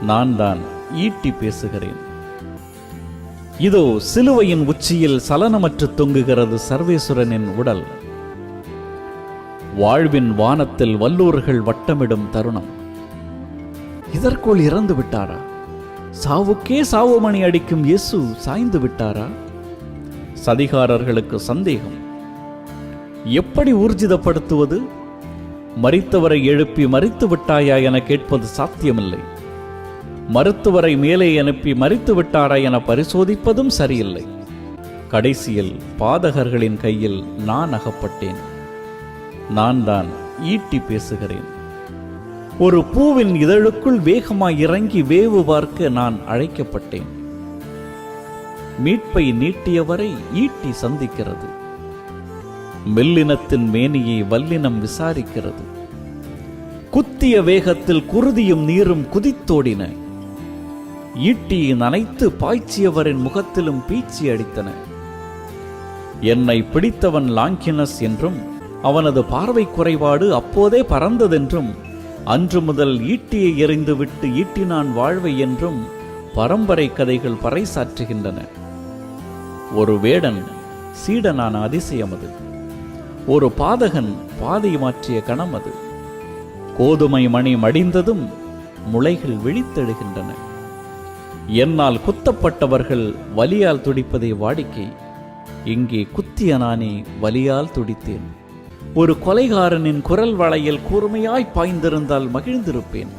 நான் தான் ஈட்டி பேசுகிறேன். இதோ சிலுவையின் உச்சியில் சலனமற்று தொங்குகிறது சர்வேசுரனின் உடல். வாழ்வின் வானத்தில் வல்லூர்கள் வட்டமிடும் தருணம். இதற்குள் இறந்து விட்டாரா? சாவுக்கே சாவுமணி அடிக்கும் இயேசு சாய்ந்து விட்டாரா? சதிகாரர்களுக்கு சந்தேகம். எப்படி ஊர்ஜிதப்படுத்துவது? மரித்தவரை எழுப்பி மரித்து விட்டாயா என கேட்பது சாத்தியமில்லை. மருத்துவரை மேலே அனுப்பி மரித்து விட்டாரா என பரிசோதிப்பதும் சரியில்லை. கடைசியில் பாதகர்களின் கையில் நான் அகப்பட்டேன். நான் தான் ஈட்டி பேசுகிறேன். ஒரு பூவின் இதழுக்குள் வேகமாய் இறங்கி வேவு பார்க்க நான் அழைக்கப்பட்டேன். மீட்பை நீட்டியவரை ஈட்டி சந்திக்கிறது. மெல்லினத்தின் மேனியை வல்லினம் விசாரிக்கிறது. குத்திய வேகத்தில் குருதியும் நீரும் குதித்தோடின. ஈட்டியை நனைத்து பாய்ச்சியவரின் முகத்திலும் பீச்சி அடித்தன. என்னை பிடித்தவன் லாங்கினஸ் என்றும் அவனது பார்வை குறைபாடு அப்போதே பறந்ததென்றும் அன்று முதல் ஈட்டியை எறிந்துவிட்டு ஈட்டினான் வாழ்வை என்றும் பரம்பரை கதைகள் பறைசாற்றுகின்றன. ஒரு வேடன் சீடனான அதிசயம் அது. ஒரு பாதகன் பாதை மாற்றிய கணம் அது. கோதுமை மணி மடிந்ததும் முளைகள் விழித்தெழுகின்றன. என்னால் குத்தப்பட்டவர்கள் வலியால் துடிப்பதை வாடிக்கை. இங்கே குத்திய நானே வலியால் துடித்தேன். ஒரு கொலைகாரனின் குரல் வளையில் கூர்மையாய் பாய்ந்திருந்தால் மகிழ்ந்திருப்பேன்.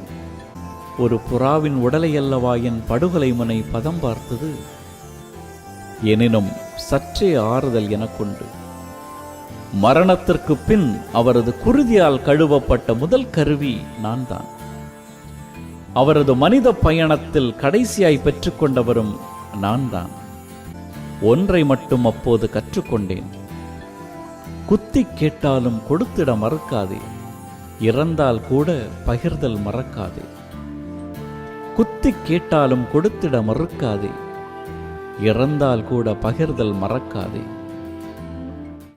ஒரு புறாவின் உடலையல்லவா என் படுகொலை முனை பதம் பார்த்தது. எனினும் சற்றே ஆறுதல் எனக்குண்டு. மரணத்திற்கு பின் அவரது குருதியால் கழுவப்பட்ட முதல் கருவி நான் தான். அவரது மனித பயணத்தில் கடைசியாய் பெற்றுக்கொண்டவரும் நான் தான். ஒன்றை மட்டும் அப்போது கற்றுக்கொண்டேன். குத்தி கேட்டாலும் கொடுத்திட மறுக்காதே. இறந்தால் கூட பகிர்தல் மறக்காதே. குத்தி கேட்டாலும் கொடுத்திட மறுக்காதே. இறந்தால் கூட பகிர்தல் மறக்காதே.